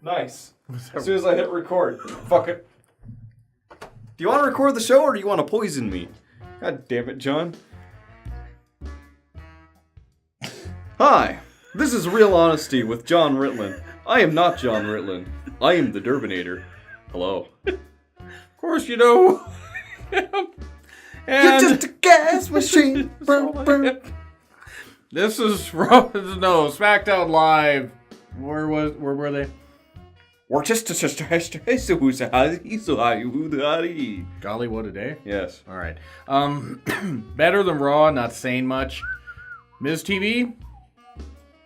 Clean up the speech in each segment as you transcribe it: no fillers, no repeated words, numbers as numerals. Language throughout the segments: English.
Nice. As soon as I hit record. Fuck it. Do you want to record the show or do you want to poison me? God damn it, John. Hi, this is Real Honesty with John Ritland. I am not John Ritland. I am the Durbinator. Hello. Of course you know. You're just a gas machine. This is Smackdown Live. Where were they? Worcesterererer. Golly, what a day. Yes. All right. Better than Raw, not saying much. Ms. TV.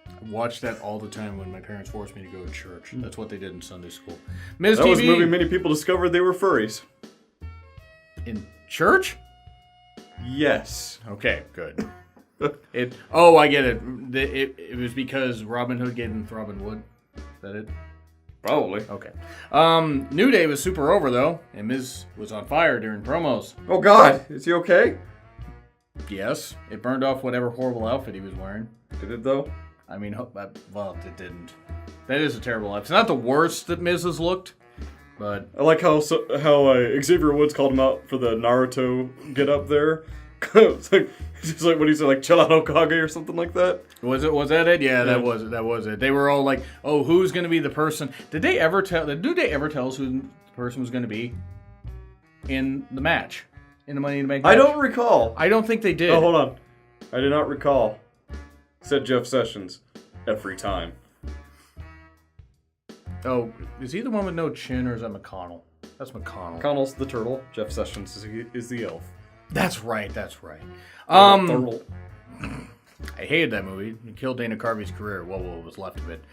I watched that all the time when my parents forced me to go to church. That's what they did in Sunday school. Ms. That TV. was the movie many people discovered they were furries. In church? Yes. Okay, good. I get it. It was because Robin Hood gave him Robin Wood. Is that it? Probably. Okay. New Day was super over, though, and Miz was on fire during promos. Oh, God. Is he okay? Yes. It burned off whatever horrible outfit he was wearing. Did it, though? I mean, well, it didn't. That is a terrible outfit. It's not the worst that Miz has looked, but... I like how Xavier Woods called him out for the Naruto get-up there. It's like... Just like when he said, like, chill out Okage or something like that. Was that it? Yeah, that was it. They were all like, oh, who's going to be the person? Did they ever tell us who the person was going to be in the match? In the Money in the Bank match? I don't recall. I don't think they did. Oh, hold on. I do not recall. Said Jeff Sessions. Every time. Oh, is he the one with no chin or is that McConnell? That's McConnell. McConnell's the turtle. Jeff Sessions is the elf. That's right. I hated that movie. It killed Dana Carvey's career. Well, what was left of it.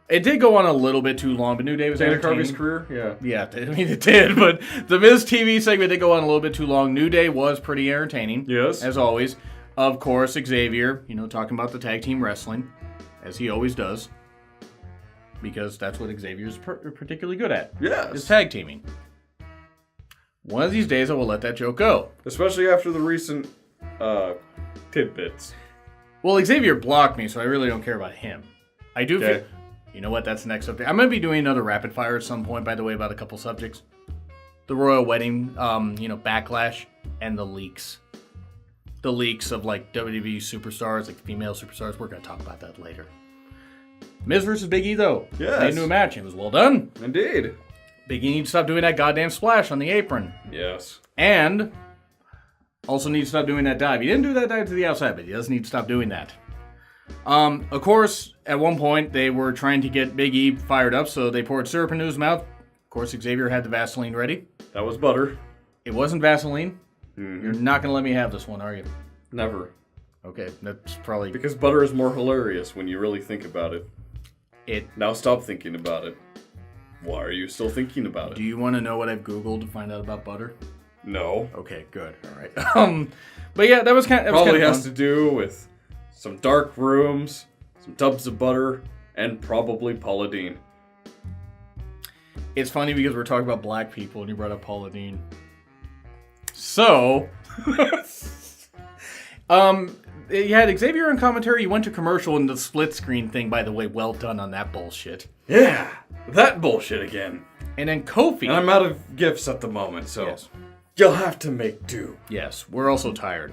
It did go on a little bit too long, but New Day was Dana entertaining. Carvey's career? Yeah. Yeah, I mean, it did, but the Miz TV segment did go on a little bit too long. New Day was pretty entertaining. Yes. As always. Of course, Xavier, talking about the tag team wrestling, as he always does. Because that's what Xavier's particularly good at. Yes. Is tag teaming. One of these days, I will let that joke go. Especially after the recent tidbits. Well, Xavier blocked me, so I really don't care about him. I do feel... You know what? That's the next subject. I'm going to be doing another rapid fire at some point, by the way, about a couple subjects. The Royal Wedding, backlash, and the leaks. The leaks of, like, WWE superstars, like female superstars. We're going to talk about that later. Miz versus Big E, though. Yes. They knew a match. It was well done. Indeed. Big E needs to stop doing that goddamn splash on the apron. Yes. And also needs to stop doing that dive. He didn't do that dive to the outside, but he does need to stop doing that. Of course, at one point, they were trying to get Big E fired up, so they poured syrup into his mouth. Of course, Xavier had the Vaseline ready. That was butter. It wasn't Vaseline. Mm-hmm. You're not going to let me have this one, are you? Never. Okay, that's probably... Because butter is more hilarious when you really think about it. Now stop thinking about it. Why are you still thinking about it? Do you want to know what I've Googled to find out about butter? No. Okay, good. All right. But yeah, that was kind of Probably fun. has to do with some dark rooms, some tubs of butter, and probably Paula Deen. It's funny because we're talking about black people and you brought up Paula Deen. So, you had Xavier on commentary, you went to commercial, and the split screen thing, by the way, well done on that bullshit. Yeah, that bullshit again. And then Kofi. And I'm out of gifts at the moment, so yes. You'll have to make do. Yes, we're also tired.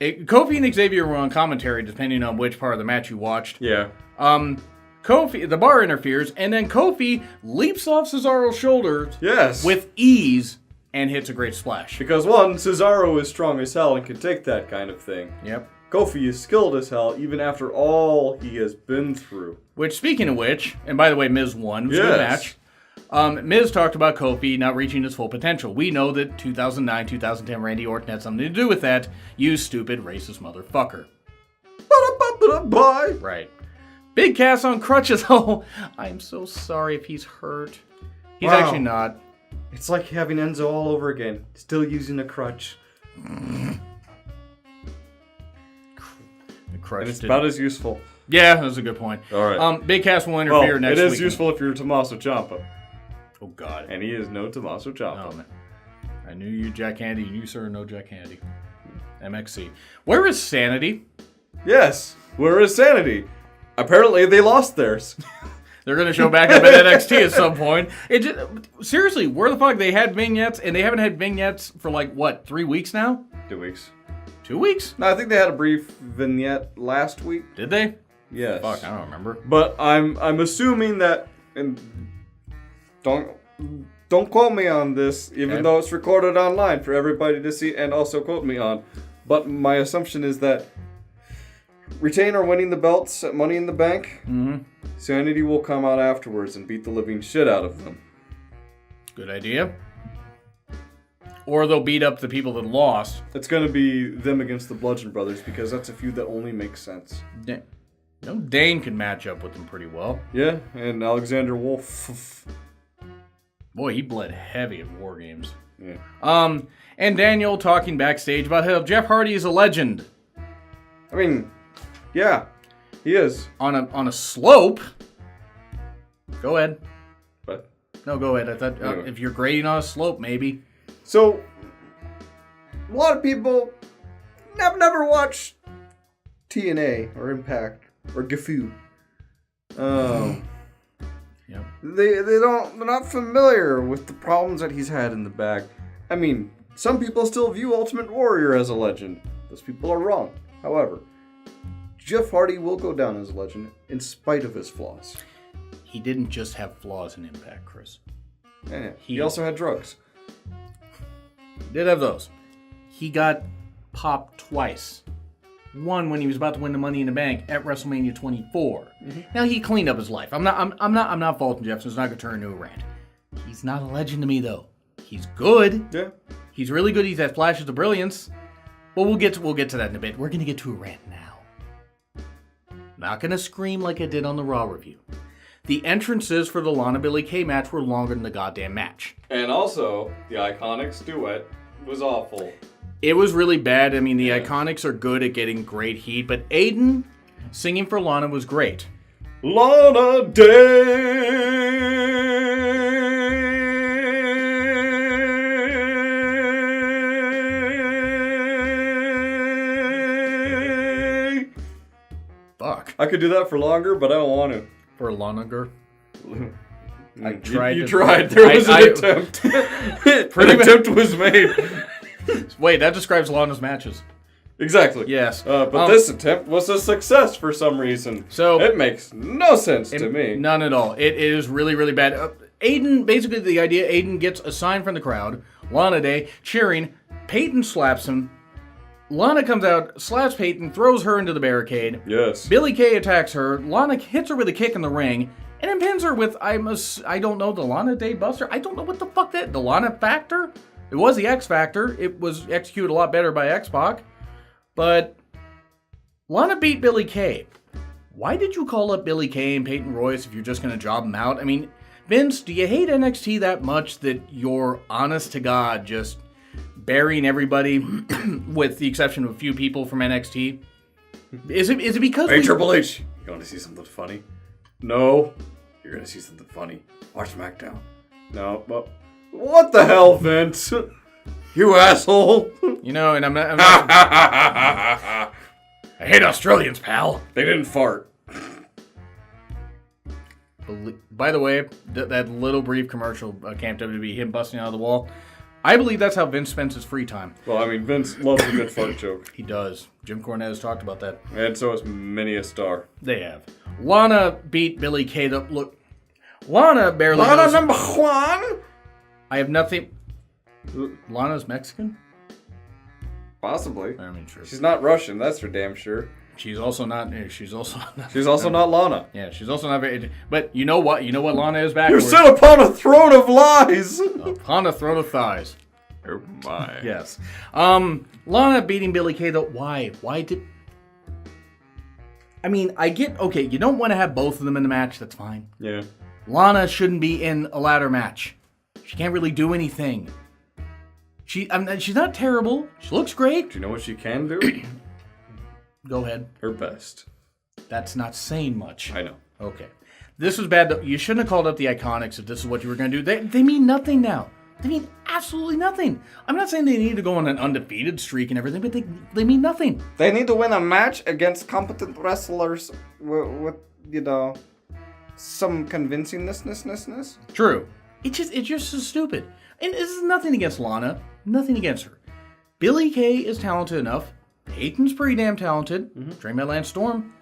Kofi and Xavier were on commentary, depending on which part of the match you watched. Yeah. Kofi, the bar interferes, and then Kofi leaps off Cesaro's shoulders with ease and hits a great splash. Because one, Cesaro is strong as hell and can take that kind of thing. Yep. Kofi is skilled as hell, even after all he has been through. Which, speaking of which, and by the way, Miz won. It was a good match. Miz talked about Kofi not reaching his full potential. We know that 2009, 2010 Randy Orton had something to do with that. You stupid, racist motherfucker. Bye. Right. Big Cass on crutches. Oh, I'm so sorry if he's hurt. He's actually not. It's like having Enzo all over again. Still using a crutch. The crutch. And it's about as useful. Yeah, that's a good point. All right. Big Cass will interfere next week. It is useful if you're Tommaso Ciampa. Oh, God. And he is no Tommaso Ciampa. Oh, man. I knew you, Jack Handy. You, sir, no Jack Handy. MXC. Where is Sanity? Yes. Where is Sanity? Apparently they lost theirs. They're going to show back up at NXT at some point. Seriously, where the fuck? They had vignettes, and they haven't had vignettes for 3 weeks now? 2 weeks. 2 weeks? No, I think they had a brief vignette last week. Did they? Yes. Fuck, I don't remember. But I'm assuming that, and don't quote me on this, even though it's recorded online for everybody to see and also quote me on. But my assumption is that retainer winning the belts at Money in the Bank, Sanity will come out afterwards and beat the living shit out of them. Good idea. Or they'll beat up the people that lost. It's going to be them against the Bludgeon Brothers because that's a feud that only makes sense. Dane can match up with them pretty well. Yeah, and Alexander Wolf. Boy, he bled heavy at War Games. Yeah. And Daniel talking backstage about how Jeff Hardy is a legend. I mean, yeah, he is. On a slope. Go ahead. What? No, go ahead. I thought if you're grading on a slope, maybe. So, a lot of people have never watched TNA or Impact or Gifu. Yep. They're not familiar with the problems that he's had in the back. I mean, some people still view Ultimate Warrior as a legend. Those people are wrong. However, Jeff Hardy will go down as a legend in spite of his flaws. He didn't just have flaws in Impact, Chris. Yeah, he also had drugs. Did have those. He got popped twice. One when he was about to win the Money in the Bank at WrestleMania 24. Now he cleaned up his life. I'm not faulting Jeff, so it's not gonna turn into a rant. He's not a legend to me though. He's good. Yeah. He's really good. He's had flashes of brilliance. But we'll get to that in a bit. We're gonna get to a rant now. Not gonna scream like I did on the Raw review. The entrances for the Lana Billy Kay match were longer than the goddamn match. And also, the Iconics duet was awful. It was really bad. I mean, the Iconics are good at getting great heat, but Aiden singing for Lana was great. Lana Day! Fuck. I could do that for longer, but I don't want to. For Lanager. I tried. You tried. There was an attempt. An attempt was made. Wait, that describes Lana's matches. Exactly. Yes. But this attempt was a success for some reason. So it makes no sense to me. None at all. It is really, really bad. Aiden, basically the idea, Aiden gets a sign from the crowd. Lana Day cheering. Peyton slaps him. Lana comes out, slaps Peyton, throws her into the barricade. Yes. Billie Kay attacks her. Lana hits her with a kick in the ring. And then pins her with, I don't know, the Lana Day Buster? I don't know what the fuck that, the Lana Factor? It was the X Factor. It was executed a lot better by X-Pac. But Lana beat Billie Kay. Why did you call up Billie Kay and Peyton Royce if you're just going to job them out? I mean, Vince, do you hate NXT that much that you're honest to God just burying everybody with the exception of a few people from NXT? Is it because Hey, Triple H, you want to see something funny? No. You're going to see something funny. Watch Smackdown. No, but what the hell, Vince? You asshole. You know, and I'm not I hate Australians, pal. They didn't fart. By the way, that little brief commercial, Camp WWE, him busting out of the wall, I believe that's how Vince spends his free time. Well, I mean, Vince loves a good fart joke. He does. Jim Cornette has talked about that. And so has many a star. They have. Lana beat Billie Kay. Look, Lana barely Lana knows. number one? I have nothing. Lana's Mexican? Possibly. I mean, sure. She's not Russian, that's for damn sure. She's also not. She's also not Lana. Yeah, she's also not very. But you know what? You know what Lana is backwards? You're set upon a throne of lies. Upon a throne of thighs. Oh my. Yes. Lana beating Billie Kay though. Why? Why did? I mean, I get. Okay, you don't want to have both of them in the match. That's fine. Yeah. Lana shouldn't be in a ladder match. She can't really do anything. She's not terrible. She looks great. Do you know what she can do? Go ahead. Her best. That's not saying much. I know. Okay. This was bad. You shouldn't have called up the Iconics if this is what you were going to do. They mean nothing now. They mean absolutely nothing. I'm not saying they need to go on an undefeated streak and everything, but they mean nothing. They need to win a match against competent wrestlers with some convincingness. True. It's just so stupid. And this is nothing against Lana. Nothing against her. Billie Kay is talented enough. Peyton's pretty damn talented. Dreamland Storm.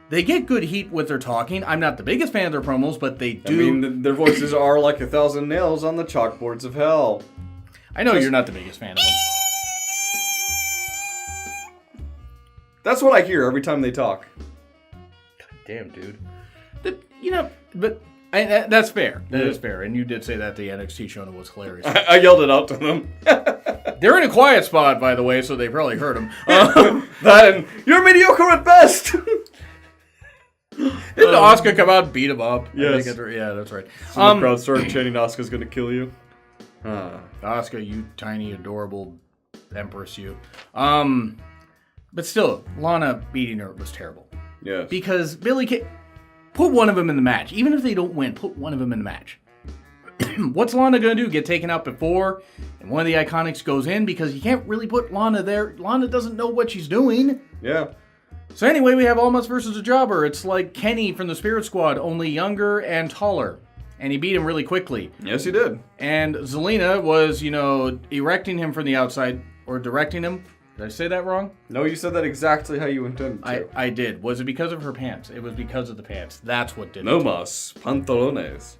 They get good heat with their talking. I'm not the biggest fan of their promos, but they do. I mean, their voices are like 1,000 nails on the chalkboards of hell. I know you're not the biggest fan of them. That's what I hear every time they talk. God damn, dude. That's fair. That is fair. And you did say that the NXT show was hilarious. I yelled it out to them. They're in a quiet spot, by the way, so they probably heard him. That and you're mediocre at best. Didn't Asuka come out and beat him up? Yes. Yeah, that's right. So the crowd started chanting, Asuka's gonna kill you. Asuka, you tiny, adorable Empress, you. But still, Lana beating her was terrible. Yes. Because Billie Kay... Put one of them in the match. Even if they don't win, put one of them in the match. What's Lana going to do? Get taken out before and one of the Iconics goes in? Because you can't really put Lana there. Lana doesn't know what she's doing. Yeah. So anyway, we have Almas versus a Jobber. It's like Kenny from the Spirit Squad, only younger and taller. And he beat him really quickly. Yes, he did. And Zelina was, erecting him from the outside, or directing him. Did I say that wrong? No, you said that exactly how you intended to. I did. Was it because of her pants? It was because of the pants. That's what did it. No mas pantalones.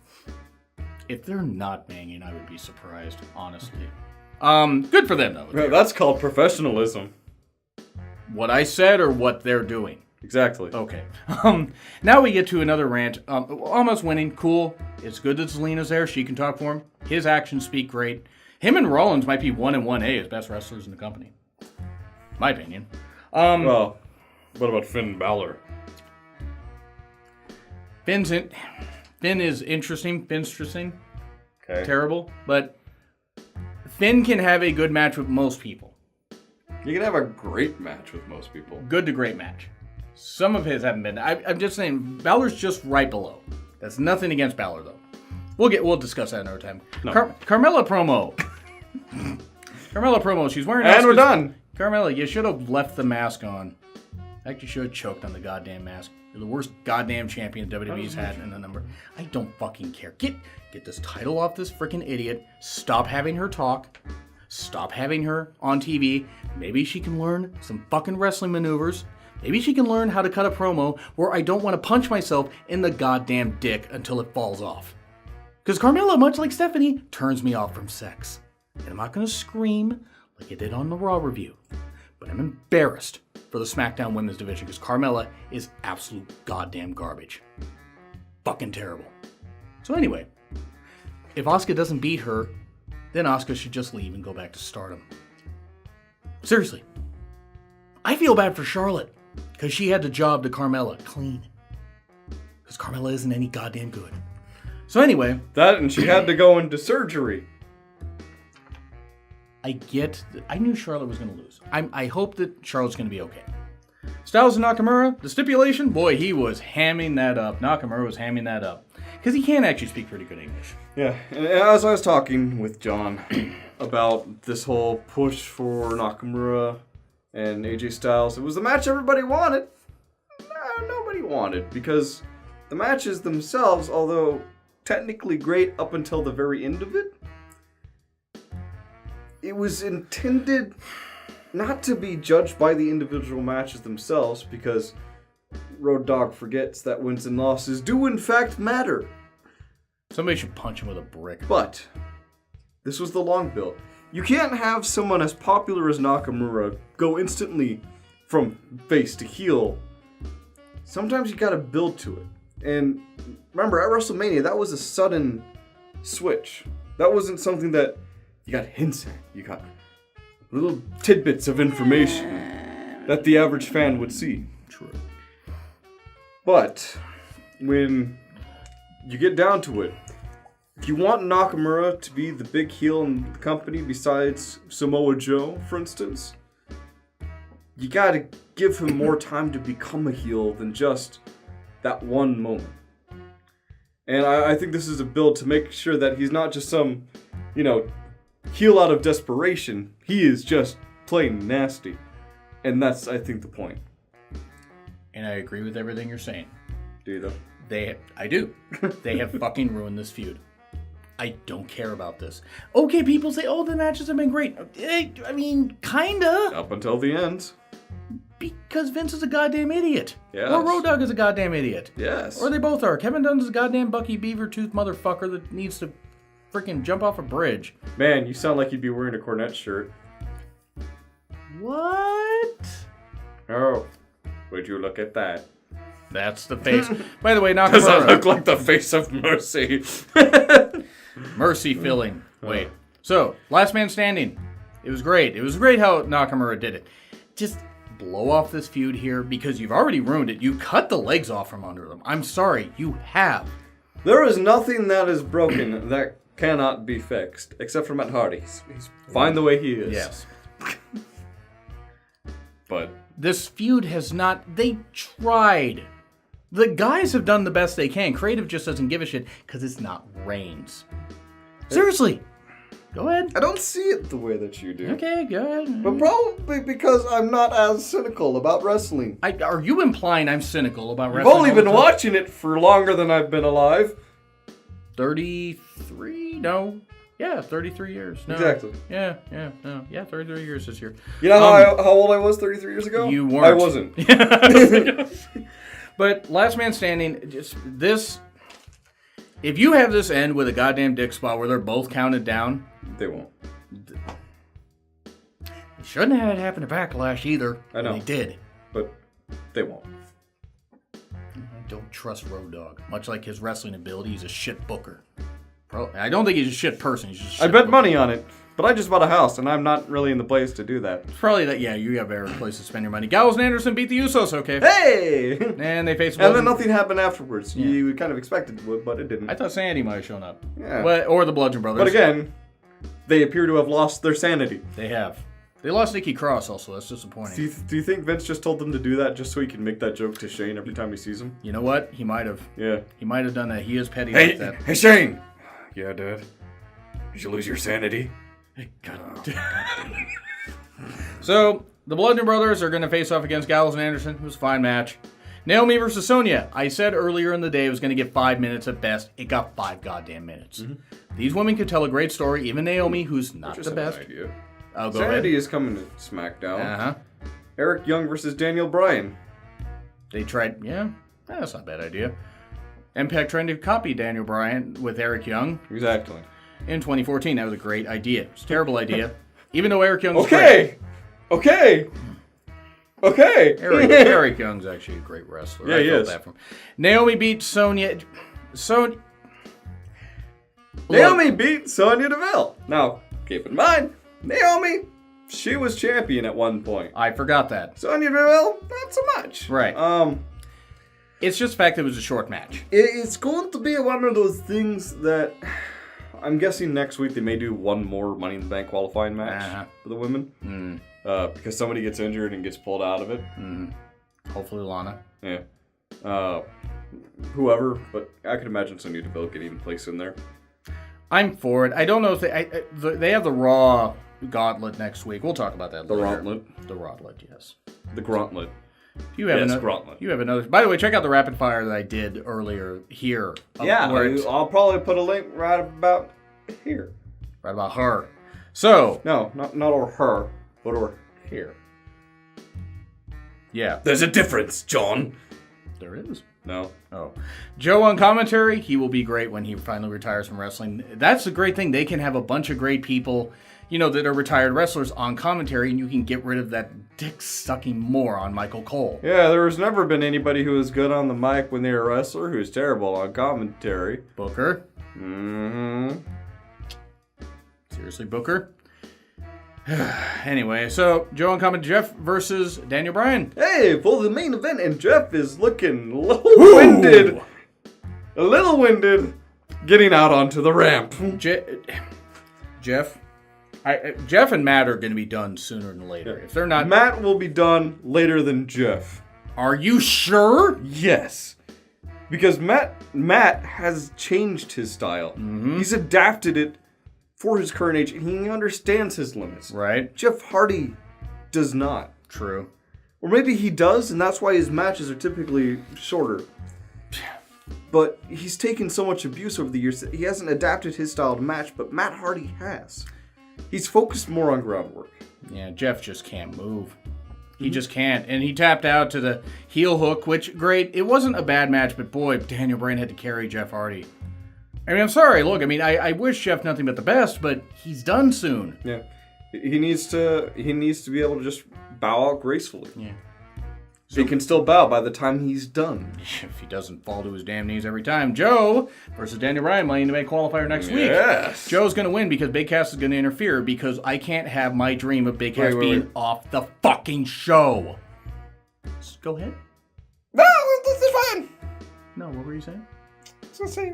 If they're not banging, I would be surprised, honestly. Good for them, though. Yeah, that's called professionalism. What I said or what they're doing? Exactly. Okay. Now we get to another rant. Almost winning. Cool. It's good that Zelina's there. She can talk for him. His actions speak great. Him and Rollins might be 1 and 1A as best wrestlers in the company. My opinion. Well, what about Finn Balor? Finn is interesting. Finn's interesting. Okay. Terrible. But Finn can have a good match with most people. You can have a great match with most people. Good to great match. Some of his haven't been. I'm just saying, Balor's just right below. That's nothing against Balor, though. We'll discuss that another time. No. Carmella promo. Carmella promo. She's wearing. And we're done. Carmella, you should have left the mask on. Actually, should have choked on the goddamn mask. You're the worst goddamn champion WWE's had in a number. I don't fucking care. Get this title off this freaking idiot. Stop having her talk. Stop having her on TV. Maybe she can learn some fucking wrestling maneuvers. Maybe she can learn how to cut a promo where I don't want to punch myself in the goddamn dick until it falls off. Because Carmella, much like Stephanie, turns me off from sex. And I'm not going to scream like I did on the Raw review. But I'm embarrassed for the Smackdown Women's Division because Carmella is absolute goddamn garbage. Fucking terrible. So anyway, if Asuka doesn't beat her, then Asuka should just leave and go back to Stardom. Seriously. I feel bad for Charlotte because she had the job to Carmella clean. Because Carmella isn't any goddamn good. So anyway. That and she had to go into surgery. I knew Charlotte was going to lose. I hope that Charlotte's going to be okay. Styles and Nakamura, the stipulation, boy, he was hamming that up. Nakamura was hamming that up. Because he can actually speak pretty good English. Yeah, and as I was talking with Jonn about this whole push for Nakamura and AJ Styles, it was the match everybody wanted. Nobody wanted, because the matches themselves, although technically great up until the very end of it, it was intended not to be judged by the individual matches themselves, because Road Dogg forgets that wins and losses do in fact matter. Somebody should punch him with a brick. But this was the long build. You can't have someone as popular as Nakamura go instantly from face to heel. Sometimes you gotta build to it. And remember, at WrestleMania, that was a sudden switch. That wasn't something that you got hints at. You got little tidbits of information that the average fan would see. True. But when you get down to it, if you want Nakamura to be the big heel in the company besides Samoa Joe, for instance, you gotta give him more time to become a heel than just that one moment. And I think this is a build to make sure that he's not just some, heel out of desperation. He is just plain nasty. And that's, I think, the point. And I agree with everything you're saying. Do you, though? I do. They have fucking ruined this feud. I don't care about this. Okay, people say, oh, the matches have been great. I mean, kinda. Up until the end. Because Vince is a goddamn idiot. Yes. Or Road Dogg is a goddamn idiot. Yes. Or they both are. Kevin Dunn's a goddamn Bucky Beavertooth motherfucker that needs to freaking jump off a bridge. Man, you sound like you'd be wearing a Cornette shirt. What? Oh, would you look at that? That's the face. By the way, Does that Nakamura. look like the face of Mercy? Mercy filling. Wait. So, last man standing. It was great. It was great how Nakamura did it. Just blow off this feud here because you've already ruined it. You cut the legs off from under them. I'm sorry. You have. There is nothing that is broken that cannot be fixed, except for Matt Hardy. He's fine the way he is. Yes. But this feud has not... They tried. The guys have done the best they can. Creative just doesn't give a shit because it's not Reigns. Seriously. Go ahead. I don't see it the way that you do. Okay, go ahead. But probably because I'm not as cynical about wrestling. Are you implying I'm cynical about I've wrestling? only been watching it for longer than I've been alive. 33? No. Yeah, 33 years. No. Exactly. Yeah, no. Yeah, 33 years this year. You know how old I was 33 years ago? You weren't. I wasn't. But last man standing, just this... If you have this end with a goddamn dick spot where they're both counted down... They won't. They shouldn't have had it happen to Backlash either. I know. They did. But they won't. I don't trust Road Dogg. Much like his wrestling ability, he's a shit booker. I don't think he's a shit person. He's just a shit I bet booker. money on it. But I just bought a house, and I'm not really in the place to do that. It's probably that, yeah, you have a better place to spend your money. Gallows and Anderson beat the Usos, okay. Hey! And they faced... And then nothing happened afterwards. Yeah. You kind of expected it would, but it didn't. I thought Sandy might have shown up. Yeah. Or the Bludgeon Brothers. But again, they appear to have lost their sanity. They have. They lost Nikki Cross also. That's disappointing. Do you think Vince just told them to do that just so he can make that joke to Shane every time he sees him? You know what? He might have. Yeah. He might have done that. He is petty like that. Hey, Shane! Yeah, Dad? Did you lose your sanity? God. So, the Bludgeon Brothers are going to face off against Gallows and Anderson. It was a fine match. Naomi versus Sonya. I said earlier in the day it was going to get 5 minutes at best. It got 5 goddamn minutes. Mm-hmm. These women could tell a great story. Even Naomi, who's not the best. Idea. I'll go Sanity ahead. is coming to SmackDown. Uh-huh. Eric Young versus Daniel Bryan. They tried, yeah, that's not a bad idea. Impact tried to copy Daniel Bryan with Eric Young. Exactly. In 2014, that was a great idea. It's a terrible idea. Even though Eric Young's Okay! Eric Young's actually a great wrestler. Yeah, I he felt is. that from. Naomi beat Sonya. Naomi beat Sonya Deville. Now, keep in mind, Naomi, she was champion at one point. I forgot that. Sonya Deville, not so much. Right. It's just the fact that it was a short match. It's going to be one of those things that I'm guessing next week they may do one more Money in the Bank qualifying match for the women. Because somebody gets injured and gets pulled out of it. Hopefully Lana. Yeah. Whoever, but I could imagine Sonya Deville getting placed in there. I'm for it. I don't know if they have the Raw Gauntlet next week. We'll talk about that later. The Gauntlet, yes. The Gauntlet. You have another. By the way, check out the rapid fire that I did earlier here. Yeah, I'll probably put a link right about here. Right about her. So no, not over her, but over here. Yeah, there's a difference, John. There is. No. Oh, Joe on commentary. He will be great when he finally retires from wrestling. That's the great thing. They can have a bunch of great people, that are retired wrestlers on commentary, and you can get rid of that dick-sucking moron, Michael Cole. Yeah, there has never been anybody who was good on the mic when they were a wrestler who was terrible on commentary. Booker. Mm-hmm. Seriously, Booker? Anyway, so Joe on commentary, Jeff versus Daniel Bryan. Hey, for the main event, and Jeff is looking a little winded, getting out onto the ramp. Jeff and Matt are going to be done sooner than later. If they're not... Matt will be done later than Jeff. Are you sure? Yes. Because Matt has changed his style. Mm-hmm. He's adapted it for his current age, and he understands his limits. Right. Jeff Hardy does not. True. Or maybe he does, and that's why his matches are typically shorter. But he's taken so much abuse over the years that he hasn't adapted his style to match, but Matt Hardy has. He's focused more on groundwork. Yeah, Jeff just can't move. He just can't. And he tapped out to the heel hook, which, great. It wasn't a bad match, but boy, Daniel Bryan had to carry Jeff Hardy. I mean, I'm sorry. Look, I mean, I wish Jeff nothing but the best, but he's done soon. Yeah. He needs to be able to just bow out gracefully. Yeah. So he can still bow by the time he's done. If he doesn't fall to his damn knees every time. Joe versus Daniel Bryan, Money in the Bank qualifier next week. Yes. Joe's going to win because Big Cass is going to interfere because I can't have my dream of Big Cass being off the fucking show. Just go ahead. No, this is fine. No, what were you saying? I was going to say,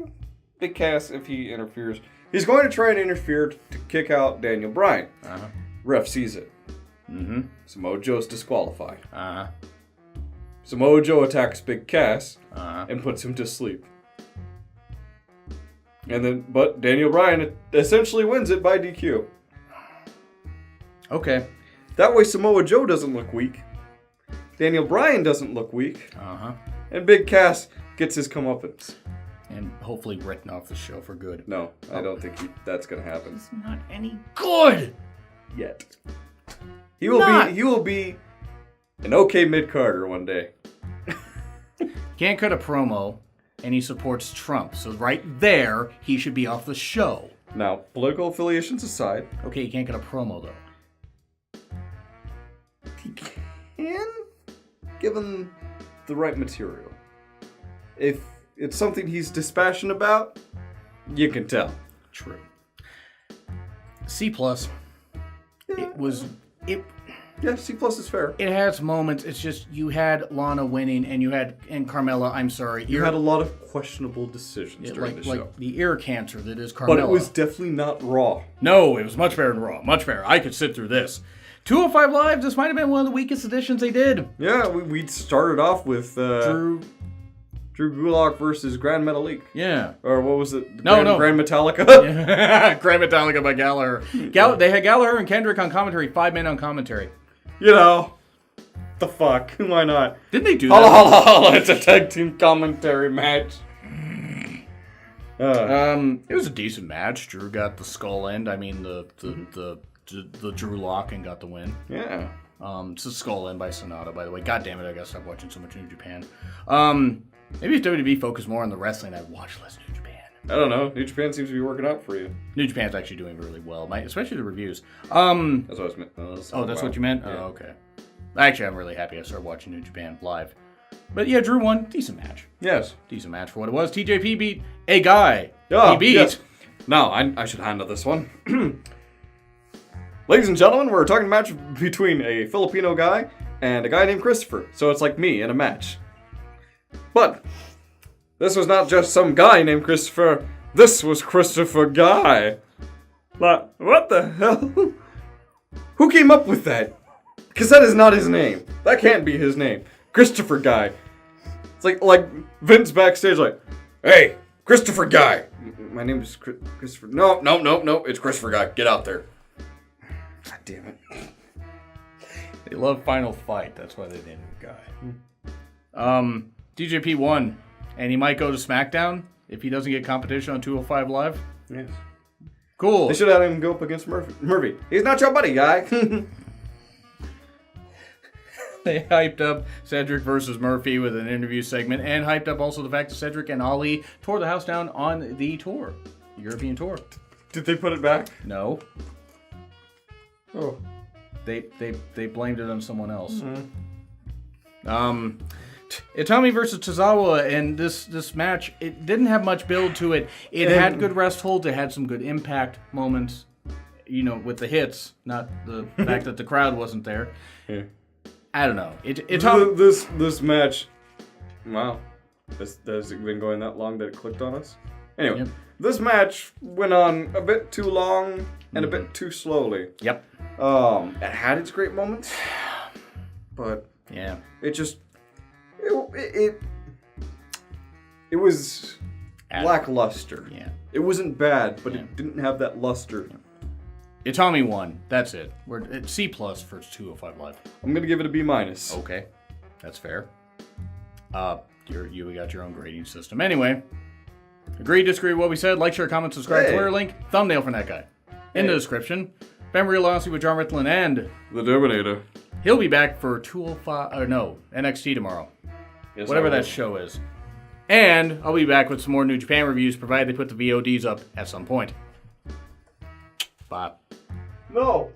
Big Cass, if he interferes, he's going to try and interfere to kick out Daniel Bryan. Uh-huh. Ref sees it. Mm-hmm. Samoa Joe's disqualified. Uh-huh. Samoa Joe attacks Big Cass and puts him to sleep. But Daniel Bryan essentially wins it by DQ. Okay. That way Samoa Joe doesn't look weak. Daniel Bryan doesn't look weak. Uh-huh. And Big Cass gets his comeuppance. And hopefully written off the show for good. No, I don't think that's going to happen. It's not any good Yet. He will be an okay mid-carder one day. Can't cut a promo, and he supports Trump. So right there, he should be off the show. Now, political affiliations aside. Okay, he can't cut a promo, though. He can, given the right material. If it's something he's dispassionate about, you can tell. True. C+. Yeah, C+ is fair. It has moments. It's just you had Lana winning, and Carmella. I'm sorry, you had a lot of questionable decisions during the show, like the ear cancer that is Carmella. But it was definitely not Raw. No, it was much better than Raw. Much better. I could sit through this. 205 Live. This might have been one of the weakest editions they did. Yeah, we started off with Drew Gulak versus Grand Metalik. Yeah. Or what was it? Grand Metallica? Yeah. Grand Metallica by Gallagher. They had Gallagher and Kendrick on commentary, 5 men on commentary. You know, the fuck? Why not? Didn't they do that? Holla, it's a tag team commentary match. It was a decent match. Drew got the skull end. I mean, the Drew lock and got the win. Yeah. It's a skull end by Sonata, by the way. God damn it, I gotta stop watching so much New Japan. Maybe if WWE focused more on the wrestling, I'd watch less New Japan. I don't know. New Japan seems to be working out for you. New Japan's actually doing really well, especially the reviews. That's what I was meant. That's what you meant? Yeah. Oh, okay. Actually, I'm really happy I started watching New Japan live. But yeah, Drew won. Decent match. Yes. Decent match for what it was. TJP beat a guy. Oh, he beat. Yes. Now, I should handle this one. Ladies and gentlemen, we're talking a match between a Filipino guy and a guy named Christopher. So it's like me in a match. But this was not just some guy named Christopher. This was Christopher Guy. What the hell? Who came up with that? Because that is not his name. That can't be his name. Christopher Guy. It's like Vince backstage like, hey, Christopher Guy. My name is Christopher. No. It's Christopher Guy. Get out there. God damn it. They love Final Fight. That's why they named him Guy. DJP won. And he might go to Smackdown if he doesn't get competition on 205 Live. Yes. Cool. They should have him go up against Murphy. He's not your buddy, guy. They hyped up Cedric versus Murphy with an interview segment and hyped up also the fact that Cedric and Ali tore the house down on the tour. The European tour. Did they put it back? No. Oh. They blamed it on someone else. Mm-hmm. Itami versus Tozawa, and this match, it didn't have much build to it. It had good rest holds. It had some good impact moments, with the hits, not the fact that the crowd wasn't there. Yeah. I don't know. This match, wow. Has it been going that long that it clicked on us? Anyway, This match went on a bit too long and a bit too slowly. Yep. It had its great moments, but yeah, it just it was lackluster. Yeah. It wasn't bad, but it didn't have that luster. Itami won. That's it. We're at C+ for 205 Live. I'm gonna give it a B-. Okay, that's fair. You got your own grading system. Anyway, agree, disagree with what we said. Like, share, comment, subscribe, Twitter link, thumbnail for that guy. In the description. Ben Real Honesty with Jonn Ritland and the Terminator. He'll be back for 205, or no, NXT tomorrow. Yes, whatever that show is. And I'll be back with some more New Japan reviews, provided they put the VODs up at some point. Bye. No.